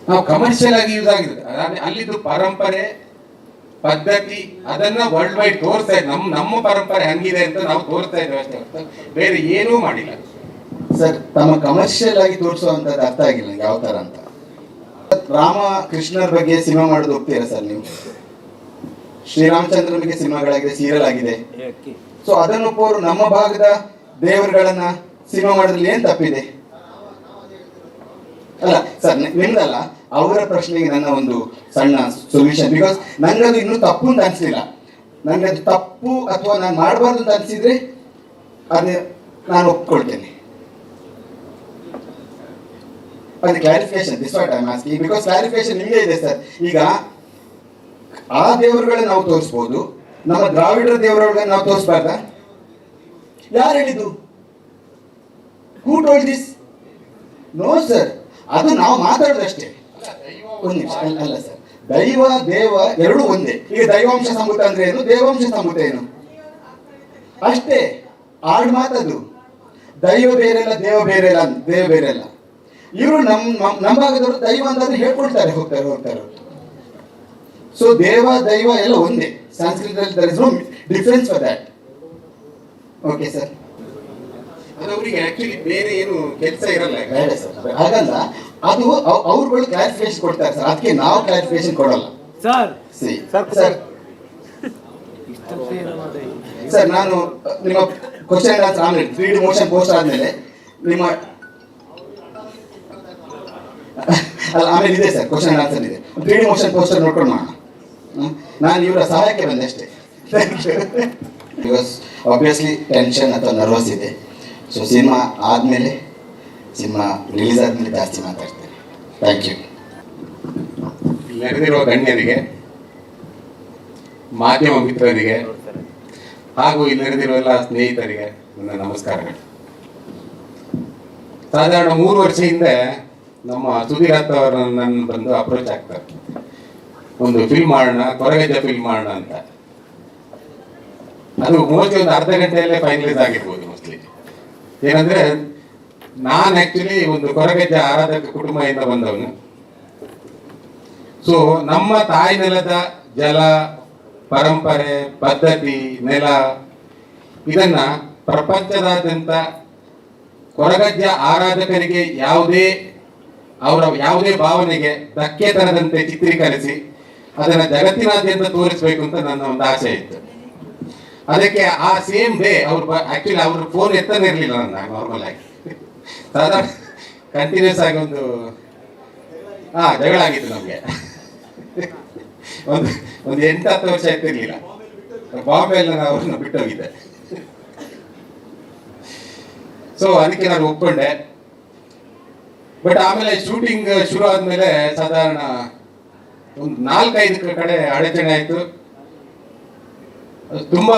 ನಾವು ಕಮರ್ಷಿಯಲ್ ಆಗಿ ಯೂಸ್ ಆಗಿದೆ. ಅಲ್ಲಿದ್ದು ಪರಂಪರೆ ಪದ್ಧತಿ ಅದನ್ನ ವರ್ಲ್ಡ್ ವೈಡ್ ತೋರಿಸ್ತಾ ಇದ್ವಿ. ನಮ್ಮ ಪರಂಪರೆ ಹಂಗಿದೆ ಅಂತ ನಾವು ತೋರಿಸ್ತಾ ಇದ್ದೇವೆ ಅಷ್ಟೇ ಹೊರತು ಬೇರೆ ಏನೂ ಮಾಡಿಲ್ಲ. ಸರ್, ತಮ್ಮ ಕಮರ್ಷಿಯಲ್ ಆಗಿ ತೋರಿಸುವಂತದ್ದು ಅರ್ಥ ಆಗಿಲ್ಲ ಯಾವ ತರ ಅಂತ. ರಾಮ ಕೃಷ್ಣರ ಬಗ್ಗೆ ಸಿನಿಮಾ ಮಾಡೋದು ಹೋಗ್ತೀರಾ ಸರ್ ನೀವು? ಶ್ರೀರಾಮಚಂದ್ರನ ಬಗ್ಗೆ ಸಿನಿಮಾಗಳಾಗಿದೆ, ಸೀರಿಯಲ್ ಆಗಿದೆ. ಸೊ ಅದನ್ನು ಪೋರು ನಮ್ಮ ಭಾಗದ ದೇವರುಗಳನ್ನ ಸಿನಿಮಾ ಮಾಡೋದ್ರಲ್ಲಿ ಏನ್ ತಪ್ಪಿದೆ? ಅಲ್ಲ ಸರ್, ನಿಮ್ದಲ್ಲ, ಅವರ ಪ್ರಶ್ನೆಗೆ ನನ್ನ ಒಂದು ಸಣ್ಣ ಸೊಲ್ಯೂಷನ್. ಬಿಕಾಸ್ ನಂಗದು ಇನ್ನೂ ತಪ್ಪು ಅಂತ ಅನ್ಸಲಿಲ್ಲ. ನಂಗೆ ಅದು ತಪ್ಪು ಅಥವಾ ನಾನು ಮಾಡಬಾರ್ದು ಅಂತ ಅನ್ಸಿದ್ರೆ ಅದೇ ನಾನು ಒಪ್ಕೊಳ್ತೇನೆ. ಅದು clarification, this what I am asking. Because clarification ನಿಮಗೆ ಇದೆ ಸರ್. ಈಗ ಆ ದೇವರುಗಳನ್ನ ನಾವು ತೋರಿಸ್ಬೋದು, ನಮ್ಮ ದ್ರಾವಿಡರ ದೇವರುಗಳನ್ನ ನಾವು ತೋರಿಸ್ಬಾರ್ದ? ಯಾರು ಹೇಳಿದ್ದು? Who told this? No sir, ಅದು ನಾವು ಮಾತಾಡೋದಷ್ಟೇ. ಒಂದು ನಿಮಿಷ. ಅಲ್ಲ ಸರ್, ದೈವ ದೇವ ಎರಡೂ ಒಂದೇ. ಈಗ ದೈವಾಂಶ ಸಂಭೂತ ಅಂದ್ರೆ ಏನು, ದೇವಾಂಶ ಸಂಭೂತ ಏನು ಅಷ್ಟೇ. ಆಡ್ ಮಾತದು. ದೈವ ಬೇರೆಲ್ಲ, ದೇವ ಬೇರೆಲ್ಲ, ದೇವ ಬೇರೆಲ್ಲ. ಇವರು ನಮ್ಮ ಭಾಗದವರು ದೈವ ಅಂತಂದ್ರೆ ಹೇಳ್ಕೊಳ್ತಾರೆ, ಹೋಗ್ತಾರೆ. ಸೊ ದೇವ ದೈವ ಎಲ್ಲ ಒಂದೇ. ಸಂಸ್ಕೃತದಲ್ಲಿ there is no difference for that. Okay sir. ಅವರಿಗೆ ಆಕ್ಚುಲಿ ಬೇರೆ ಏನು ಕೆಲಸ ಇರಲ್ಲ. ಬೇಡ ಸರ್, ಹಾಗಲ್ಲ. ಅದು ಅವ್ರುಗಳು ಕ್ಲಾರಿಫಿಕೇಶನ್ ಕೊಡ್ತಾರೆ ಸರ್, ಅದಕ್ಕೆ ನಾವು ಕ್ಲಾರಿಫಿಕೇಶನ್ ಕೊಡಲ್ಲ ಸರ್. ಸರ್ ನಾನು ನಿಮ್ಮ ಕ್ವಶನ್ ಆನ್ಸರ್ ಆಮೇಲೆ 3D ಮೋಷನ್ ಪೋಸ್ಟ್ ಆದ್ಮೇಲೆ ನಿಮ್ಮ ಅಲ್ಲ ಆಮೇಲೆ ಇದೆ ಸರ್, ಕ್ವಶನ್ ಆನ್ಸರ್ ಇದೆ. 3D ಮೋಷನ್ ಪೋಸ್ಟರ್ ನೋಡ್ಕೊಂಡು ಮಾಡೋಣ. ನಾನು ಇವರ ಸಹಾಯಕ್ಕೆ ಬಂದೆ ಅಷ್ಟೇ. ಬಿಕಾಸ್ ಆಬ್ವಿಯಸ್ಲಿ ಟೆನ್ಷನ್ ಅಥವಾ ನರ್ವಸ್ ಇದೆ. ಸೊ ಸಿನಿಮಾ ಆದಮೇಲೆ, ಸಿನಿಮಾ ರಿಲೀಸ್ ಆದಮೇಲೆ ಜಾಸ್ತಿ ಮಾತಾಡ್ತೇನೆ. Thank you. ನಡೆದಿರುವ ಗಣ್ಯರಿಗೆ, ಮಾಧ್ಯಮ ಮಿತ್ರರಿಗೆ ಹಾಗೂ ಇಲ್ಲಿ ನಡೆದಿರುವ ಎಲ್ಲ ಸ್ನೇಹಿತರಿಗೆ ನನ್ನ ನಮಸ್ಕಾರಗಳು. ಸಾಧಾರಣ 3 ವರ್ಷ ಹಿಂದೆ ನಮ್ಮ ಸುಧೀರತ್ ಅವರು ನನ್ನ ಬಂದು ಅಪ್ರೋಚ್ ಆಗ್ತಾರೆ, ಒಂದು ಫಿಲ್ಮ್ ಮಾಡೋಣ, ಕೊರಗಜ್ಜ ಫಿಲ್ಮ್ ಮಾಡೋಣ ಅಂತ. ಅದು ಮೋಸ್ಟ್ಲಿ ಒಂದು ಅರ್ಧ ಗಂಟೆಯಲ್ಲೇ ಫೈನಲೈಸ್ ಆಗಿರ್ಬೋದು ಮೋಸ್ಟ್ಲಿ. ಏನಂದ್ರೆ ನಾನು ಆಕ್ಚುಲಿ ಒಂದು ಕೊರಗಜ್ಜ ಆರಾಧಕ ಕುಟುಂಬದಿಂದ ಬಂದವನು. ಸೊ ನಮ್ಮ ತಾಯಿ ನೆಲದ ಜಲ, ಪರಂಪರೆ, ಪದ್ಧತಿ, ನೆಲ ಇದನ್ನ ಪ್ರಪಂಚದಾದ್ಯಂತ ಕೊರಗಜ್ಜ ಆರಾಧಕರಿಗೆ ಯಾವುದೇ ಭಾವನೆಗೆ ಧಕ್ಕೆ ತರದಂತೆ ಚಿತ್ರೀಕರಿಸಿ ಅದನ್ನ ಜಗತ್ತಿನಾದ್ಯಂತ ತೋರಿಸ್ಬೇಕು ಅಂತ ನನ್ನ ಒಂದು ಆಸೆ ಇತ್ತು. ಅದಕ್ಕೆ ಆ ಸೇಮ್ ಡೇ ಆಕ್ಚುಲಿ ಅವ್ರ ಫೋನ್ ಎತ್ತಾನೆ ಇರಲಿಲ್ಲ ನನ್ನ, ನಾರ್ಮಲ್ ಆಗಿ. ಸಾಧಾರಣ ಕಂಟಿನ್ಯೂಸ್ ಆಗಿ ಒಂದು ಜಗಳ ಆಗಿತ್ತು ನಮಗೆ. ಒಂದು 8-10 ವರ್ಷ ಇರ್ತಿರ್ಲಿಲ್ಲ. ಬಾಂಬೆಯಲ್ಲಿ ನಾನು ಅವ್ರನ್ನ ಬಿಟ್ಟೋಗಿದ್ದೆ. ಸೊ ಅದಕ್ಕೆ ನಾನು ಒಪ್ಕೊಂಡೆ. ಬಟ್ ಆಮೇಲೆ ಶೂಟಿಂಗ್ ಶುರು ಆದ್ಮೇಲೆ ಸಾಧಾರಣ ಒಂದು 4-5 ಕಡೆ ಅಡಚಣೆ ಆಯ್ತು. ತುಂಬಾ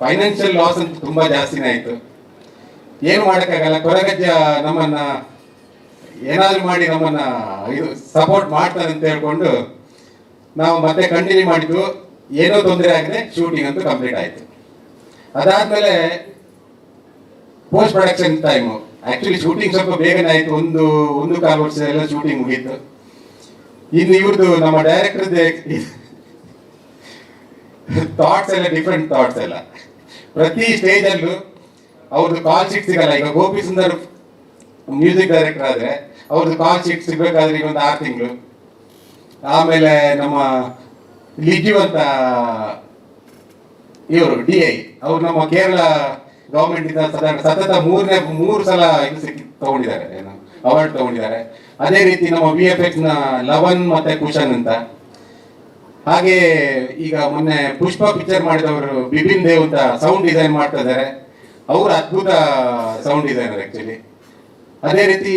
ಫೈನಾನ್ಷಿಯಲ್ ಲಾಸ್ ಅಂತ ತುಂಬಾ ಜಾಸ್ತಿನೇ ಆಯ್ತು. ಏನು ಮಾಡೋಕ್ಕಾಗಲ್ಲ. ಕೊರಗಜ್ಜ ನಮ್ಮನ್ನ ಏನಾದ್ರು ಮಾಡಿ ನಮ್ಮನ್ನ ಇದು ಸಪೋರ್ಟ್ ಮಾಡ್ತಾರೆ ಅಂತ ಹೇಳ್ಕೊಂಡು ನಾವು ಮತ್ತೆ ಕಂಟಿನ್ಯೂ ಮಾಡಿದ್ವು. ಏನೋ ತೊಂದರೆ ಆಗದೆ ಶೂಟಿಂಗ್ ಅಂತೂ ಕಂಪ್ಲೀಟ್ ಆಯ್ತು. ಅದಾದ್ಮೇಲೆ post production time, actually shooting ಸ್ವಲ್ಪ ಬೇಗನೆ ಆಯ್ತು. 1.25 ವರ್ಷ ಎಲ್ಲ ಶೂಟಿಂಗ್ ಮುಗೀತು. ಇನ್ನು ಇವ್ರದ್ದು ನಮ್ಮ ಡೈರೆಕ್ಟರ್ದೇ ಥಾಟ್ಸ್ ಎಲ್ಲ ಡಿಫ್ರೆಂಟ್ ಥಾಟ್ಸ್ ಎಲ್ಲ. ಪ್ರತಿ ಸ್ಟೇಜಲ್ಲೂ ಅವ್ರದ್ದು ಕಾಲ್ ಶೀಟ್ ಸಿಗಲ್ಲ. ಈಗ ಗೋಪಿ ಸುಂದರ್ ಮ್ಯೂಸಿಕ್ ಡೈರೆಕ್ಟರ್ ಆದ್ರೆ ಅವ್ರದ್ದು ಕಾಲ್ ಶೀಟ್ ಸಿಗ್ಬೇಕಾದ್ರೆ ಈಗ ಒಂದು 6 ತಿಂಗಳು. ಆಮೇಲೆ ನಮ್ಮ ಲಿಜು ಅಂತ ಇವರು DI ಅವ್ರು ನಮ್ಮ ಕೇರಳ ಗವರ್ಮೆಂಟ್ ಇಂದ ಸತತ 3 ಸಲ ಇದು ತಗೊಂಡಿದ್ದಾರೆ, ಏನು ಅವಾರ್ಡ್ ತಗೊಂಡಿದ್ದಾರೆ. ಅದೇ ರೀತಿ ನಮ್ಮ VFX ನ ಲವನ್ ಮತ್ತೆ ಕುಶನ್ ಅಂತ. ಹಾಗೆ ಈಗ ಮೊನ್ನೆ ಪುಷ್ಪ ಪಿಕ್ಚರ್ ಮಾಡಿದವರು ಬಿಪಿನ್ ದೇವ್ ಅಂತ ಸೌಂಡ್ ಡಿಸೈನ್ ಮಾಡ್ತಾ ಇದ್ದಾರೆ. ಅವರು ಅದ್ಭುತ ಸೌಂಡ್ ಡಿಸೈನರ್ ಆಕ್ಚುಲಿ. ಅದೇ ರೀತಿ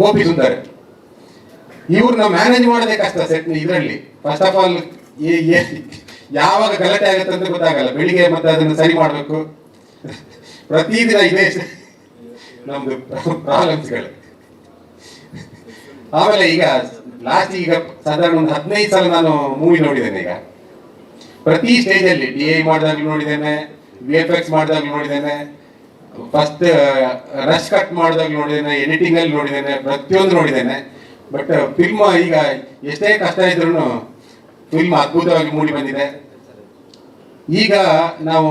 ಗೋಪಿ ಸುಂದರ್, ಇವ್ರನ್ನ ಮ್ಯಾನೇಜ್ ಮಾಡೋದೇ ಕಷ್ಟ ಸೆಟ್ ಇದರಲ್ಲಿ. ಫಸ್ಟ್ ಆಫ್ ಆಲ್ ಯಾವಾಗ ಗಲಾಟೆ ಆಗುತ್ತೆ ಅಂತ ಗೊತ್ತಾಗಲ್ಲ. ಬೆಳಿಗ್ಗೆ ಮತ್ತೆ ಅದನ್ನು ಸರಿ ಮಾಡಬೇಕು. ಪ್ರತಿದಿನ ಇದೆ ನಮ್ದು ಪ್ರಾಬ್ಲಮ್ಸ್ಗಳು. ಆಮೇಲೆ ಈಗ ಸಾಧಾರಣ ಒಂದು 15 ಸಲ ನಾನು ಮೂವಿ ನೋಡಿದ್ದೇನೆ. ಈಗ ಪ್ರತಿ ಸ್ಟೇಜ್ ಅಲ್ಲಿ DI ಮಾಡಿದಾಗ್ಲೂ ನೋಡಿದ್ದೇನೆ, VFX ಮಾಡಿದಾಗ್ಲೂ ನೋಡಿದ್ದೇನೆ, ಫಸ್ಟ್ ರಶ್ ಕಟ್ ಮಾಡಿದಾಗ ನೋಡಿದ್ದೇನೆ, ಎಡಿಟಿಂಗ್ ಅಲ್ಲಿ ನೋಡಿದ್ದೇನೆ, ಪ್ರತಿಯೊಂದು ನೋಡಿದ್ದೇನೆ. ಬಟ್ ಫಿಲ್ಮ್ ಈಗ ಎಷ್ಟೇ ಕಷ್ಟ ಇದ್ರೂ ಫಿಲ್ಮ್ ಅದ್ಭುತವಾಗಿ ಮೂಡಿ ಬಂದಿದೆ. ಈಗ ನಾವು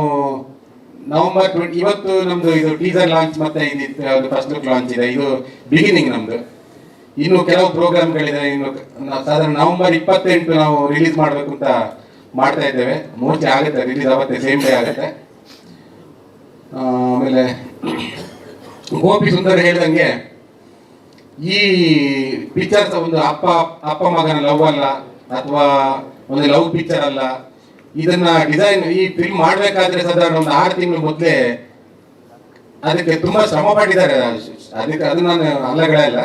ನವೆಂಬರ್ 20 ಇವತ್ತು ನಮ್ದು ಇದು ಟೀಸರ್ ಲಾಂಚ್ ಮತ್ತೆ ಇದು ಫಸ್ಟ್ ಲುಕ್ ಲಾಂಚ್ ಇದೆ. ಇದು ಬಿಗಿನಿಂಗ್ ನಮ್ದು. ಇನ್ನು ಕೆಲವು ಪ್ರೋಗ್ರಾಮ್ಗಳಿದೆ. ಇನ್ನು ನಾವು ಸಾಧಾರಣ ನವೆಂಬರ್ 28 ನಾವು ರಿಲೀಸ್ ಮಾಡಬೇಕು ಅಂತ ಮಾಡ್ತಾ ಇದ್ದೇವೆ. ಮೋಸ್ಟ್ಲಿ ಆಗುತ್ತೆ, ರಿಲೀಸ್ ಆಗುತ್ತೆ, ಸೇಮ್ ಡೇ ಆಗುತ್ತೆ. ಆಮೇಲೆ ಗೋಪಿ ಸುಂದರ್ ಹೇಳ್ದಂಗೆ ಈ ಪಿಕ್ಚರ್ಸ್ ಒಂದು ಅಪ್ಪ ಮಗನ ಲವ್ ಅಲ್ಲ, ಅಥವಾ ಒಂದು ಲವ್ ಪಿಕ್ಚರ್ ಅಲ್ಲ. ಇದನ್ನ ಡಿಸೈನ್ ಈ ಫಿಲ್ಮ್ ಮಾಡ್ಬೇಕಾದ್ರೆ ಸಾಧಾರಣ ಒಂದು 6 ತಿಂಗಳು ಮೊದಲೇ ಅದಕ್ಕೆ ತುಂಬಾ ಶ್ರಮ ಪಟ್ಟಿದ್ದಾರೆ. ಅದಕ್ಕೆ ಅದು ನಾನು ಅಲ್ಲಗಳಲ್ಲ,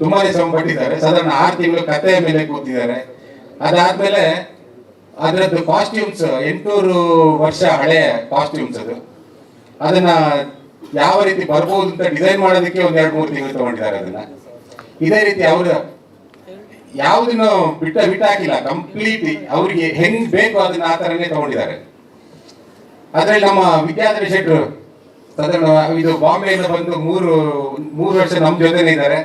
ತುಂಬಾನೇ ಶ್ರಮ ಪಟ್ಟಿದ್ದಾರೆ. ಸಾಧಾರಣ 6 ತಿಂಗಳು ಕಥೆಯ ಮೇಲೆ ಕೂತಿದ್ದಾರೆ. ಅದಾದ್ಮೇಲೆ ಅದರದ್ದು ಕಾಸ್ಟ್ಯೂಮ್ಸ್ 800 ವರ್ಷ ಹಳೆಯ ಕಾಸ್ಟ್ಯೂಮ್ಸ್ ಅದು. ಅದನ್ನ ಯಾವ ರೀತಿ ಬರ್ಬೋದು ಅಂತ ಡಿಸೈನ್ ಮಾಡೋದಕ್ಕೆ ಒಂದು 2-3 ತಿಂಗಳು ತಗೊಂಡಿದ್ದಾರೆ. ಅದನ್ನ ಇದೇ ರೀತಿ ಅವರು ಯಾವುದನ್ನು ಬಿಟ್ಟಾಕಿಲ್ಲ, ಕಂಪ್ಲೀಟ್ಲಿ ಅವ್ರಿಗೆ ಹೆಂಗ್ ಬೇಕು ಅದನ್ನ ಆ ತರನೇ ತಗೊಂಡಿದ್ದಾರೆ. ಅದ್ರಲ್ಲಿ ನಮ್ಮ ವಿದ್ಯಾಧರ ಶೆಟ್ರು ಸಾಧಾರಣ ಇದು ಬಾಂಬೆಯಿಂದ ಬಂದು 3 ವರ್ಷ ನಮ್ಮ ಜೊತೆನೇ ಇದ್ದಾರೆ.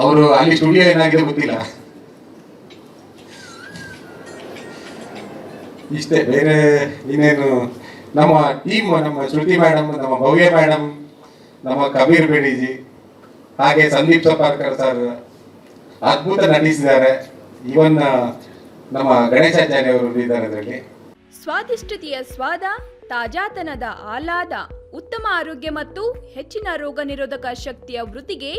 ಅವರು ಅಲ್ಲಿ ಸ್ಟುಡಿಯೋ ಏನಾಗಿದೆ ಗೊತ್ತಿಲ್ಲ. ಇಷ್ಟೇ, ಬೇರೆ ಇನ್ನೇನು. ನಮ್ಮ ಟೀಮ್, ನಮ್ಮ ಶ್ರುತಿ ಮೇಡಮ್, ನಮ್ಮ ಭವ್ಯ ಮೇಡಮ್, ನಮ್ಮ ಕಬೀರ್ ಬೇಡಿಜಿ, ಹಾಗೆ ಸಂದೀಪ್ ಸಪಾರ್ಕರ್ ಸರ್ ಅದ್ಭುತ ನಟಿಸಿದ್ದಾರೆ. ಇವನ್ ನಮ್ಮ ಗಣೇಶಾಚಾರ್ಯ ಅವರು ಇದ್ದಾರೆ ಅದರಲ್ಲಿ. ಸ್ವಾದಿಷ್ಟತೆಯ ಸ್ವಾದ, ತಾಜಾತನದ ಆಹ್ಲಾದ, ಉತ್ತಮ ಆರೋಗ್ಯ ಮತ್ತು ಹೆಚ್ಚಿನ ರೋಗ ನಿರೋಧಕ ಶಕ್ತಿಯ ವೃದ್ಧಿಗೆ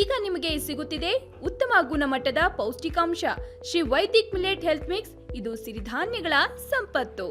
ಈಗ ನಿಮಗೆ ಸಿಗುತ್ತಿದೆ ಉತ್ತಮ ಗುಣಮಟ್ಟದ ಪೌಷ್ಟಿಕಾಂಶ. Shri Vaidik millet health mix. ಇದು ಸಿರಿಧಾನ್ಯಗಳ ಸಂಪತ್ತು.